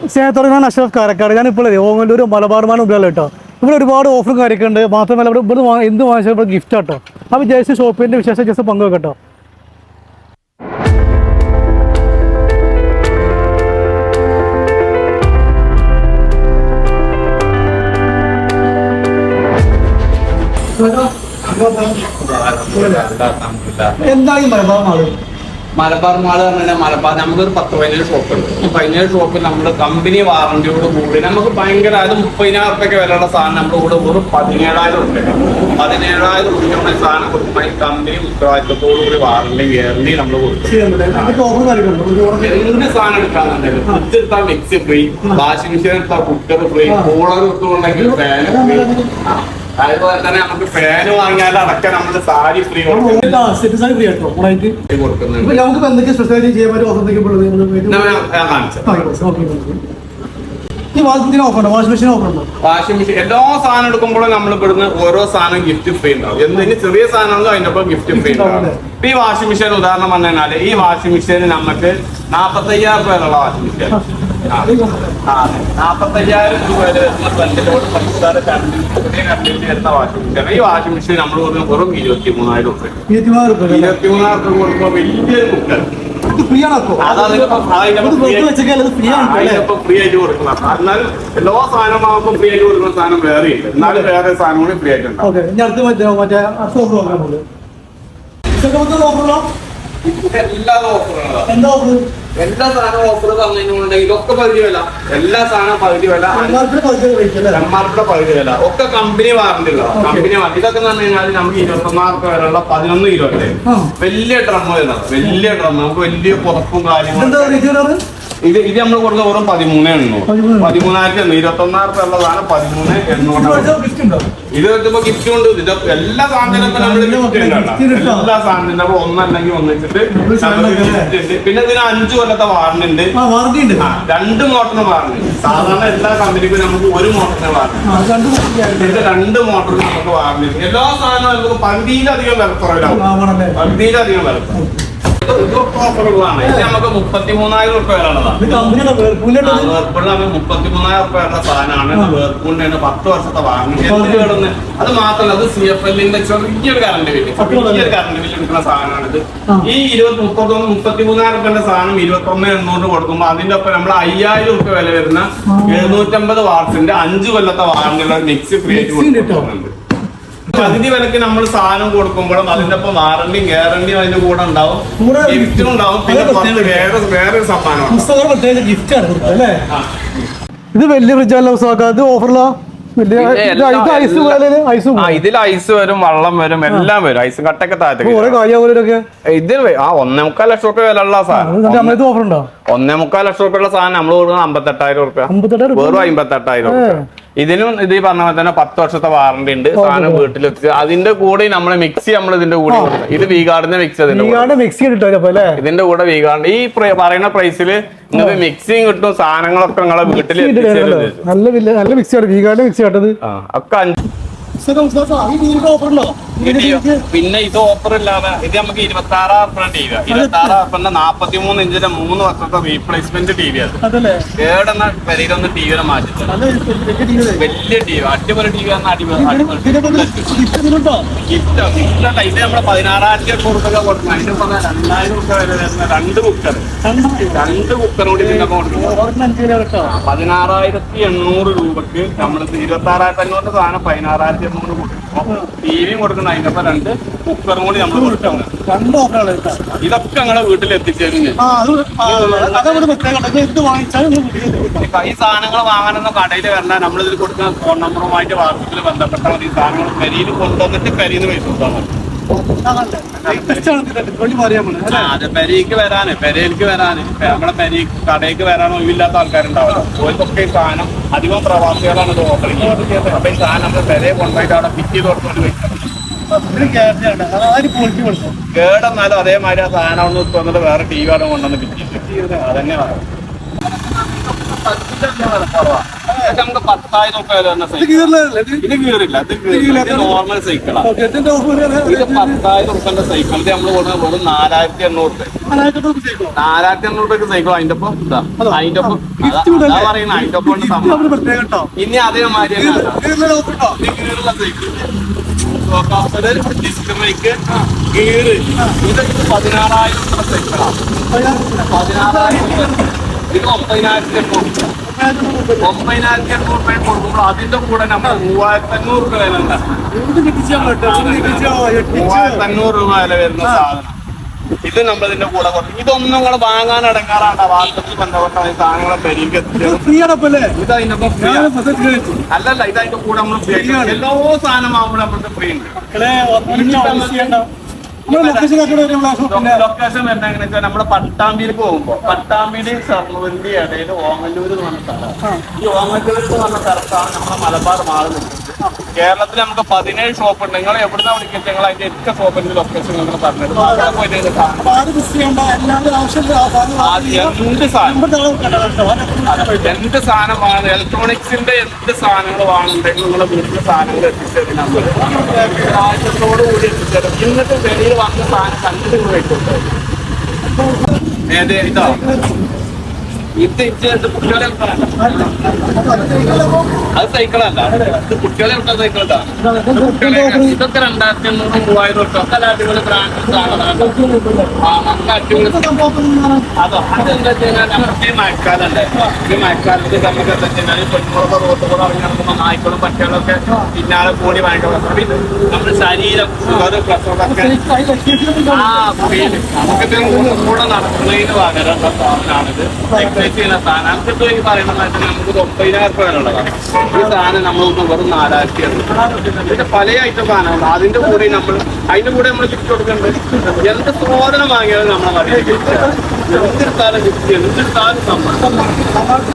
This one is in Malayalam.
സ്നേഹത്തോടെ ഞാൻ അഷ്റഫ് കാരക്കാട്. ഞാൻ ഇപ്പോൾ ഓങ്ങല്ലൂർ മലബാർമാൻ ഉപയോഗം കേട്ടോ. ഇവിടെ ഒരുപാട് ഓഫറും കാര്യമൊക്കെ ഉണ്ട്. മാത്രമല്ല ഇവിടെ എന്ത് വാങ്ങിച്ചാൽ ഇവിടെ ഗിഫ്റ്റ് ആട്ടോ. അപ്പോൾ ജസ്റ്റ് ഷോപ്പിൻ്റെ വിശേഷം ജസ്റ്റ് പങ്കുവെക്കട്ടോ. എന്തായി മലബാർ മാള്? മലബാർ മാള് പറഞ്ഞാൽ മലബാർ നമുക്കൊരു 10-15 ഷോപ്പുണ്ട്. ഈ 15 ഷോപ്പിൽ നമ്മുടെ കമ്പനി വാറന്റിയോട് കൂടി നമുക്ക് ഭയങ്കര അത് 30,000 റുപ്യൊക്കെ വിലയുള്ള സാധനം നമ്മുടെ കൂടെ വെറും 17,000 റുപ്യ 17,000 റുപ്യ സാധനം കൊടുക്കുമ്പോൾ ഈ കമ്പനി ഉത്തരവാദിത്തത്തോടു കൂടി വാറന്റി ഗ്യാരണ്ടി നമ്മൾ കൊടുക്കും. എന്ത് സാധനം എടുക്കാന്നുണ്ടെങ്കിൽ ഫ്രിഡ്ജ് എടുത്താൽ മിക്സി ഫ്രീ, വാഷിംഗ് മെഷീൻ എടുത്താൽ കുക്കർ ഫ്രീ, കൂളർ എടുത്തുകൊണ്ടെങ്കിൽ ഫാൻ ഫ്രീ. അതുപോലെ തന്നെ നമുക്ക് ഫാന് വാങ്ങിയാൽ അടക്കം നമ്മുടെ സാരി ഫ്രീ കൊടുക്കുന്നുണ്ട്. വാഷിംഗ് മെഷീൻ എല്ലാ സാധനം എടുക്കുമ്പോഴും നമ്മൾ ഇവിടുന്ന് ഓരോ സാധനം ഗിഫ്റ്റ് ഫ്രീ ഉണ്ടാവും. എന്തെങ്കിലും ചെറിയ സാധനമാണല്ലോ അതിനൊപ്പം ഗിഫ്റ്റ് ഫ്രീ ഉണ്ടാവും. ഇപ്പൊ ഈ വാഷിംഗ് മെഷീൻ ഉദാഹരണം പറഞ്ഞു കഴിഞ്ഞാല് ഈ വാഷിംഗ് മെഷീൻ നമുക്ക് 45,000 രൂപയുള്ള വാഷിംഗ് മെഷീൻ 45,000 രൂപ ഫ്രണ്ടിലോട് വരുന്ന വാഷിംഗ് മെഷീൻ. ഈ വാഷിംഗ് മെഷീൻ നമ്മൾ വെറും 23,000 രൂപ 23,000 രൂപ കൊടുക്കുമ്പോൾ വലിയൊരു കുക്കർ ഫ്രീ ആയിട്ട് കൊടുക്കണം. എന്നാലും എല്ലാ സാധനമാകുമ്പോൾ ഫ്രീ ആയിട്ട് കൊടുക്കുന്ന സാധനം വേറെ ഇല്ല. എന്നാലും വേറെ സാധനം കൂടി ഫ്രീ ആയിട്ടുണ്ട്. എല്ലാ സാധനവും ഓഫർ തന്നിട്ടുണ്ടെങ്കിൽ ഒക്കെ പകുതി വില, എല്ലാ സാധനവും പകുതി വില, എംആർപിയുടെ പകുതി വില, ഒക്കെ കമ്പനി വാറന്റി ഉള്ള കമ്പനി വാറന്റി. ഇതൊക്കെ പറഞ്ഞു കഴിഞ്ഞാൽ നമുക്ക് 21,000 രൂപ വരെയുള്ള 11 കിലോ വലിയ ഡ്രം വരുന്നത്. വലിയ ഡ്രം നമുക്ക് വലിയ പുറപ്പും കാര്യങ്ങളും. ഇത് നമ്മൾ കൊടുക്കുന്ന വെറും 13,800 13,000 21,000 രൂപ ഉള്ളതാണ് 13,800. ഇത് വെച്ചപ്പോ ഗിഫ്റ്റ് കൊണ്ട് ഇത് എല്ലാ സാധനത്തിനും നമ്മൾ ഗിഫ്റ്റ് ഉണ്ട്. എല്ലാ സാധനത്തിനും ഒന്നല്ലെങ്കിൽ ഒന്നിച്ചിട്ട്. പിന്നെ ഇതിന് 5 കൊല്ലത്തെ വാറന്റി ഉണ്ട്. 2 മോട്ടറിന് വാറന്റി. സാധാരണ എല്ലാ കമ്പനിക്കും നമുക്ക് 1 മോട്ടറിന് വാറന്റി. ഇത് 2 മോട്ടറിന് നമുക്ക് വാറന്റി. എല്ലാ സാധനവും നമുക്ക് പകുതിയിലധികം വിലക്കുറവിലാവും. പകുതിയിലധികം വിലക്കുറവ്. ഓഫറുകളാണ്. ഇത് നമുക്ക് 33,000 രൂപ വരെയുള്ളതാണ്. വേർപൂളിന് 33,000 രൂപ വരുന്ന സാധനമാണ്. വേർപൂളിന് 10 വർഷത്തെ വാറന്റി. അത് മാത്രമല്ല അത് CFL-ന്റെ ചെറിയൊരു കറണ്ട് ബില്ല് എടുക്കുന്ന സാധനമാണിത്. ഈ 33,000 രൂപയുടെ സാധനം 21,800 കൊടുക്കുമ്പോൾ അതിന്റെ ഒപ്പം നമ്മൾ 5,000 രൂപ വില വരുന്ന 750 വാട്ട്സിന്റെ 5 കൊല്ലത്തെ വാറന്റിയുള്ള മിക്സി ഫ്രീ ആയിട്ട് കൊടുക്കുന്നുണ്ട്. പകുതി വിലക്ക് നമ്മൾ സാധനം കൊടുക്കുമ്പോഴും അതിന്റെ ഒപ്പം വാറന്റിയും ഗ്യാരണ്ടിയും അതിന്റെ കൂടെ ഉണ്ടാവും, ഗിഫ്റ്റും ഉണ്ടാവും. പിന്നെ വേറെ സമ്മാനമാണ്. ഇത് വലിയ ഫ്രിഡ്ജല്ല ഇത് ഓഫറിലോ? ഇതിൽ ഐസ് വരും, വെള്ളം വരും, എല്ലാം വരും. ഐസ് കട്ടൊക്കെ താഴത്തേക്ക്. ഇതിൽ 1.25 ലക്ഷം രൂപ വിലയുള്ള സാധനം. 1.25 ലക്ഷം രൂപയുള്ള സാധനം നമ്മൾ കൊടുക്കുന്നത് 58,000 രൂപ, വെറും 58,000 രൂപ. ഇതിനും ഇത് ഈ പറഞ്ഞ പോലെ തന്നെ 10 വർഷത്തെ വാറന്റി ഉണ്ട്. സാധനം വീട്ടിലെത്തിച്ച് അതിന്റെ കൂടെ നമ്മൾ മിക്സി നമ്മൾ ഇതിന്റെ കൂടെ ഇത് വീഗാർഡിന്റെ മിക്സി ഇതിന്റെ കൂടെ വീഗാർഡ് ഈ പറയുന്ന പ്രൈസിൽ നിങ്ങൾക്ക് മിക്സിയും കിട്ടും. സാധനങ്ങളൊക്കെ നിങ്ങളെ വീട്ടിൽ നല്ല മിക്സിയാണ് വീഗാർഡിന്റെ മിക്സി ആട്ടത് ഒക്കെ. പിന്നെ ഇത് ഓഫർ ഇല്ലാതെ ഇത് നമുക്ക് 26,000 രൂപ TV. 26,000 രൂപ 43 ഇഞ്ചിന്റെ 3 വർഷത്തെ റീപ്ലേസ്മെന്റ് TV ആണ്. ഏടെന്ന പെരയിലൊന്ന് TV മാറ്റിട്ടുണ്ട്. വലിയ TV, അടിപൊളി TV ആണ്. ഇത് നമ്മള് 16,000 രൂപ കൊടുക്കണം. അതിന് 2,000 രൂപ വരെ വരുന്ന 2 കുക്കർ, 2 കുക്കർ കൂടി കൊടുക്കണം. 16,800 രൂപക്ക് നമ്മൾ 26,500 സാധനം 16,800 കൊടുക്കും. ടിവിയും കൊടുക്കണം. അതിന്റെ ഒപ്പം 2 കുക്കറും കൂടി നമ്മൾ കൊടുക്കണം. ഇതൊക്കെ ഞങ്ങളെ വീട്ടിൽ എത്തിച്ചേരും. ഈ സാധനങ്ങൾ വാങ്ങാനൊന്നും കടയിൽ വരണ്ട. നമ്മളിതിൽ കൊടുക്കുന്ന ഫോൺ നമ്പറുമായിട്ട് വാട്സപ്പിൽ ബന്ധപ്പെട്ടാൽ മതി. ഈ സാധനങ്ങൾ പെരിയിൽ കൊണ്ടുവന്നിട്ട് പെരിയിൽ പൈസ കൊടുത്താൽ മതി. പെരയ്ക്ക് വരാന് നമ്മളെ കടയ്ക്ക് വരാൻ ഒഴിവില്ലാത്ത ആൾക്കാരുണ്ടാവല്ലോ. ഓർക്കൊക്കെ ഈ സാധനം അധികം പ്രവാസികളാണ് ഇത് ഓർഡർ ചെയ്യുന്നത്. അപ്പൊ ഈ സാധനം നമ്മൾ പെരയെ കൊണ്ടുപോയിട്ട് അവിടെ ഫിറ്റ് ചെയ്ത് കൊടുത്തോണ്ട് കേടെന്നാലും അതേമാതിരി ആ സാധനം ഒന്ന് വന്നിട്ട് വേറെ TV അവിടെ കൊണ്ടുവന്ന് ഫിറ്റ് ചെയ്ത് അതന്നെ കുറവാ. ഇതൊക്കെ നമുക്ക് 10,000 രൂപ വില വരുന്ന സൈക്കിൾ. ഇത് കീറില്ല, ഇത് നോർമൽ സൈക്കിളാണ്. ഇത് 10,000 രൂപന്റെ സൈക്കിൾ നമ്മൾ കൊടുക്കുന്നത് വെറും 4,800 രൂപ. 4,800 രൂപയ്ക്ക് സൈക്കിൾ. അതിന്റെ ഒപ്പം അതിന്റെ ഒപ്പം പറയുന്നത് അതിന്റെ ഒപ്പം ഇനി അതേമാതിരി കീറുള്ള സൈക്കിൾ ഡിസ്ക് ബൈക്ക് ഗീറ് ഇതൊക്കെ 16,000 രൂപ സൈക്കിളാണ്. 16,000. ഇത് 9,800 രൂപ കൊടുക്കുമ്പോൾ അതിന്റെ കൂടെ നമ്മൾ 3,500 രൂപ വില ഉണ്ട്. 3,500 രൂപ വില വരുന്ന സാധനം ഇത് നമ്മളിതിന്റെ കൂടെ കൊടുക്കും. ഇതൊന്നും നിങ്ങൾ വാങ്ങാൻ അടങ്ങാറാണ്. വാർത്തത്തിൽ ബന്ധപ്പെട്ട സാധനങ്ങളെ പെരീക്ക് അല്ലല്ല, ഇത് അതിന്റെ കൂടെ നമ്മൾ എല്ലാ സാധനം ആകുമ്പോൾ നമ്മൾക്ക് ഫ്രീ ഉണ്ട്. ലൊക്കേഷൻ വരുന്ന എങ്ങനെ വെച്ചാൽ നമ്മുടെ പട്ടാമ്പിയിലേക്ക് പോകുമ്പോ പട്ടാമ്പിയുടെ ഷർണൂരിന്റെ ഇടയിൽ ഓങ്ങല്ലൂർ എന്ന് പറഞ്ഞ സ്ഥലം. ഈ ഓങ്ങല്ലൂർ എന്ന് പറഞ്ഞ സ്ഥലത്താണ് നമ്മുടെ മലബാർ മാൾ നിൽക്കുന്നത്. കേരളത്തിൽ നമുക്ക് 17 ഷോപ്പ് ഉണ്ട്. നിങ്ങൾ എവിടുന്ന വിളിക്കുന്നത് ഞങ്ങൾ അതിന്റെ ഒക്കെ ഷോപ്പിന്റെ ലൊക്കേഷൻ നിങ്ങൾ പറഞ്ഞത് എന്ത് സാധനമാണ് ഇലക്ട്രോണിക്സിന്റെ എന്ത് സാധനങ്ങൾ വാങ്ങുന്നുണ്ടെങ്കിൽ നിങ്ങളെ വീട്ടിലെ സാധനങ്ങൾ എത്തിച്ചത് നമ്മൾ രാജ്യത്തോടു കൂടി എത്തിച്ചത്. ഇന്നത്തെ വെളിയിൽ വന്ന സാധനം കണ്ടിട്ട് വെച്ചിട്ടുണ്ട്. ഇതാ ഇത് കുട്ടികളെ അത് സൈക്കിളല്ല, ഇത് കുട്ടികളെ വിട്ട സൈക്കിൾ. ഇതൊക്കെ 2,800 3,000 രൂപ ഒക്കെ അടിപൊളി ബ്രാൻഡ് സാധനമാണ്. അതോ അതെന്താ വെച്ച് കഴിഞ്ഞാൽ നമുക്ക് ഈ മഴക്കാലുണ്ട്. ഈ മഴക്കാലത്ത് നമുക്ക് എന്താ വെച്ച് കഴിഞ്ഞാൽ പെണ്ണുങ്ങളൊക്കെ റോഡ് കൂടെ ഇറങ്ങി നടക്കുമ്പോൾ നായ്ക്കളും പട്ടികളൊക്കെ പിന്നാലെ കൂടി ഭയങ്കര നമ്മുടെ ശരീരം പ്രസവമൊക്കെ നമുക്കിത് കൂടെ നടക്കുന്നതിന് പകരം സാധനമാണിത്. ചെയ്യുന്ന സാധനം നമുക്കിപ്പോ ഈ പറയുന്നത് നമുക്ക് 9,000 രൂപ ഉള്ളതാണ്. ഈ സാധനം നമ്മളൊന്ന് വെറും 4,000. ഇതിന്റെ പല ഐറ്റം സാധനമാണ്. അതിന്റെ കൂടെ നമ്മൾ ഗിഫ്റ്റ് കൊടുക്കുന്നുണ്ട്. എന്ത് സാധനം വാങ്ങിയാലും നമ്മളെ മതി. എന്തെടുത്താലും ഗിഫ്റ്റ്, എന്തെടുത്താലും നമ്മൾ